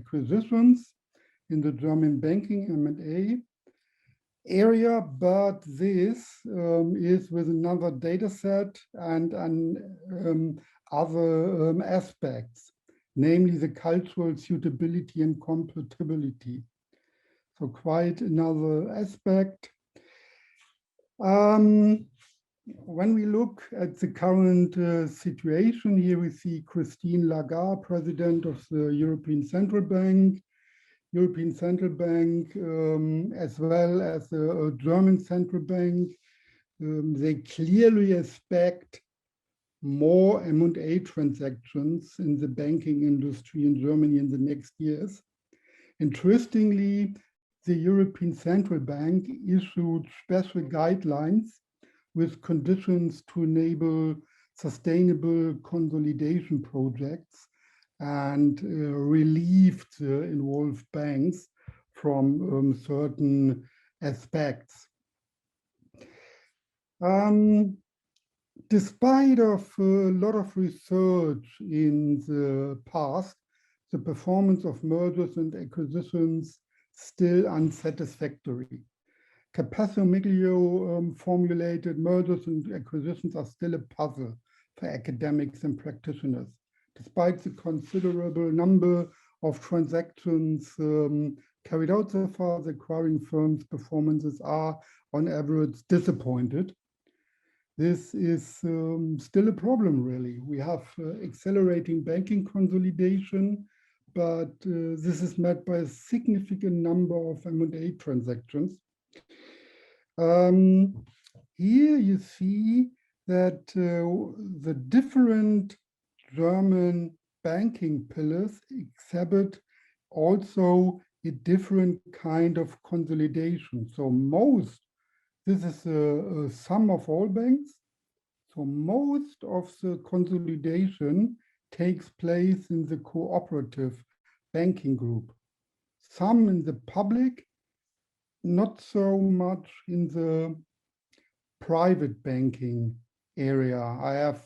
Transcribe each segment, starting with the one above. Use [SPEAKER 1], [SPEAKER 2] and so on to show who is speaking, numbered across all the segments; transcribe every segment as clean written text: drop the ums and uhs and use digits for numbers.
[SPEAKER 1] acquisitions in the German banking M&A area, but this is with another data set and other aspects, namely the cultural suitability and compatibility. So quite another aspect. When we look at the current situation, here we see Christine Lagarde, President of the European Central Bank, as well as the German Central Bank. They clearly expect more M&A transactions in the banking industry in Germany in the next years. Interestingly, the European Central Bank issued special guidelines with conditions to enable sustainable consolidation projects and relieved the involved banks from certain aspects. Despite of a lot of research in the past, the performance of mergers and acquisitions still unsatisfactory. Capasio formulated mergers and acquisitions are still a puzzle for academics and practitioners. Despite the considerable number of transactions carried out so far, the acquiring firms' performances are, on average, disappointed. This is still a problem, really. We have accelerating banking consolidation, but this is met by a significant number of M&A transactions. Here you see that the different German banking pillars exhibit also a different kind of consolidation. So this is a sum of all banks. So most of the consolidation takes place in the cooperative banking group. Some in the public, not so much in the private banking area. I have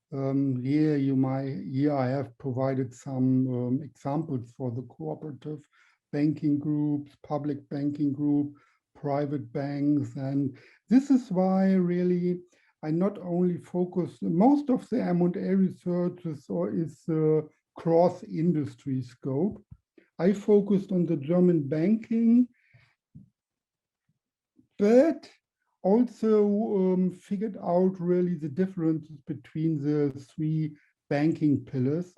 [SPEAKER 1] here I have provided some examples for the cooperative banking groups, public banking group, private banks, and this is why really I not only focus, most of the M&A research is cross-industry scope. I focused on the German banking, but also figured out really the differences between the three banking pillars,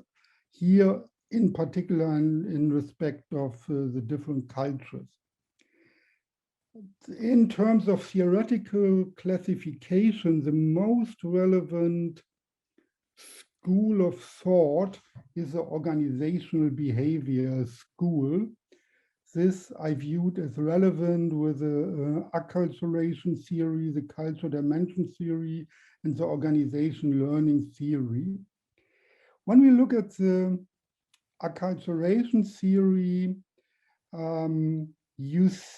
[SPEAKER 1] here in particular in respect of the different cultures. In terms of theoretical classification, the most relevant school of thought is the organizational behavior school. This I viewed as relevant with the acculturation theory, the cultural dimension theory, and the organization learning theory. When we look at the acculturation theory,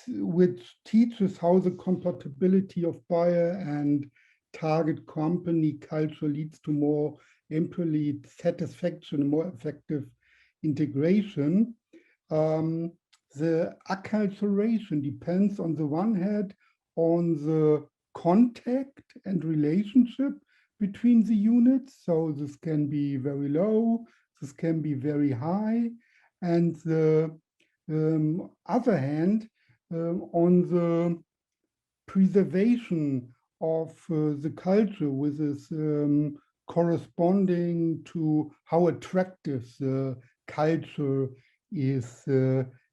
[SPEAKER 1] which teaches how the compatibility of buyer and target company culture leads to more employee satisfaction, more effective integration. The acculturation depends on the one hand on the contact and relationship between the units. So this can be very low, this can be very high, and the other hand on the preservation of the culture, with this corresponding to how attractive the culture is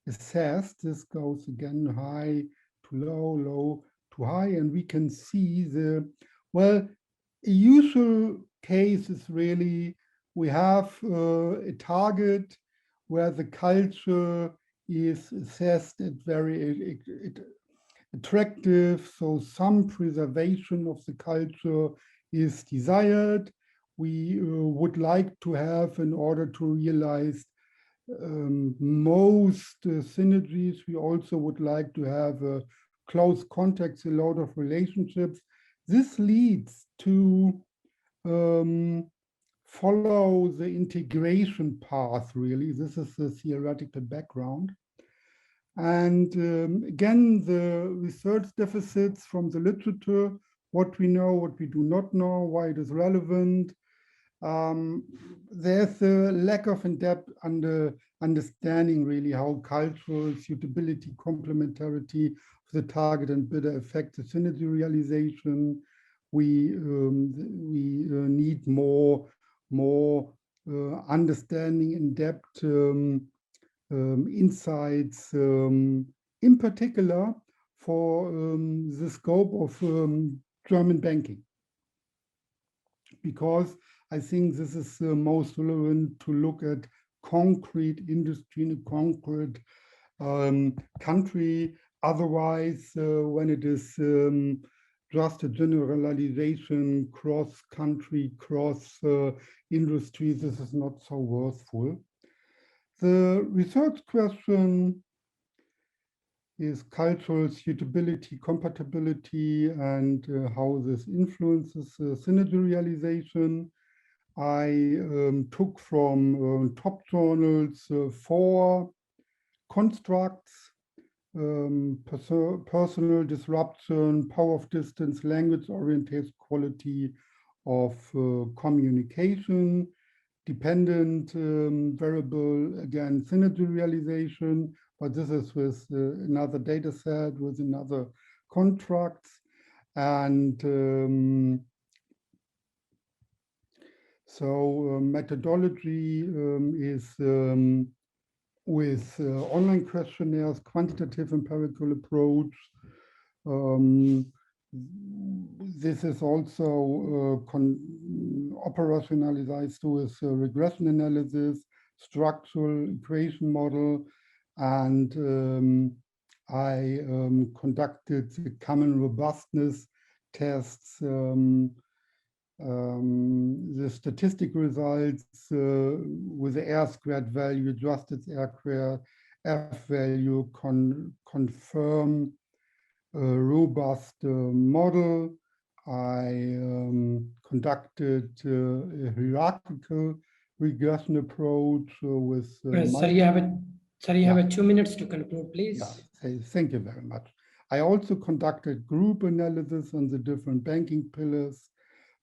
[SPEAKER 1] assessed. This goes again high to low, low to high, and we can see a usual case is really we have a target where the culture is assessed at very attractive, so some preservation of the culture is desired. We would like to have, in order to realize most synergies, we also would like to have close contacts, a lot of relationships. This leads to follow the integration path, really. This is the theoretical background. And again, the research deficits from the literature, what we know, what we do not know, why it is relevant. There's a lack of in-depth understanding, really, how cultural suitability, complementarity of the target and bidder affect the synergy realization. We need more understanding, in-depth insights, in particular for the scope of German banking, because I think this is most relevant to look at concrete industry in a concrete country. Otherwise, when it is just a generalization cross-country, cross-industry, this is not so worthwhile. The research question is cultural suitability, compatibility, and how this influences synergy realization. I took from top journals 4 constructs: personal disruption, power of distance, language oriented, quality of communication, dependent variable, again, synergy realization, but this is with another data set, with another contracts. And so methodology is with online questionnaires, quantitative empirical approach. This is also operationalized with regression analysis, structural equation model, and I conducted the common robustness tests. The statistic results with the R-squared value, adjusted R-squared F value confirm a robust model. I conducted a hierarchical regression approach with.
[SPEAKER 2] Sir, you have 2 minutes to conclude, please.
[SPEAKER 1] Yeah, thank you very much. I also conducted group analysis on the different banking pillars,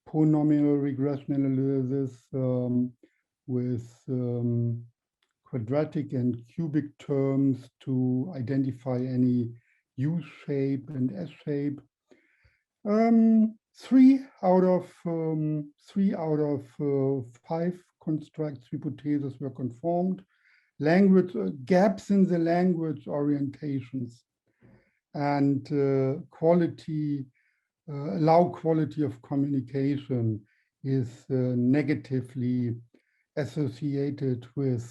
[SPEAKER 1] polynomial regression analysis with quadratic and cubic terms to identify any U-shape and S-shape. 3 out of 5 constructs hypotheses were confirmed. Language gaps in the language orientations and quality of communication is negatively associated with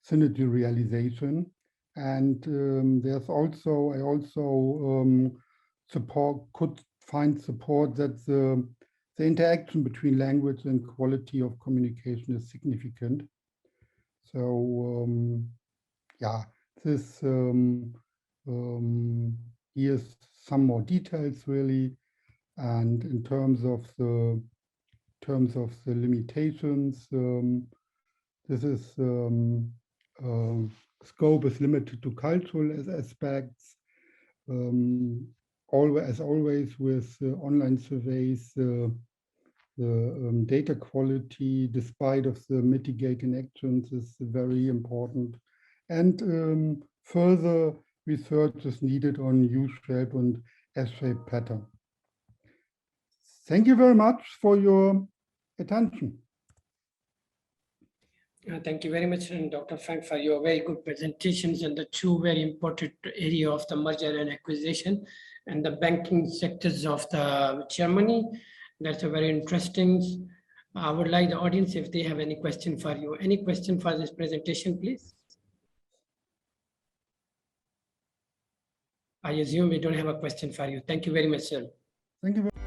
[SPEAKER 1] synergy realization. And I also could find support that the interaction between language and quality of communication is significant. So yeah, this here's some more details, really, and in terms of the limitations, this is scope is limited to cultural aspects. As always with online surveys, the data quality, despite of the mitigating actions, is very important, and further research is needed on U-shape and S-shape pattern. Thank you very much for your attention.
[SPEAKER 2] Thank you very much, Dr. Frank, for your very good presentations and the 2 very important area of the merger and acquisition and the banking sectors of the Germany. That's a very interesting. I would like the audience, if they have any question for you. Any question for this presentation, please? I assume we don't have a question for you. Thank you very much, sir.
[SPEAKER 1] Thank you very much.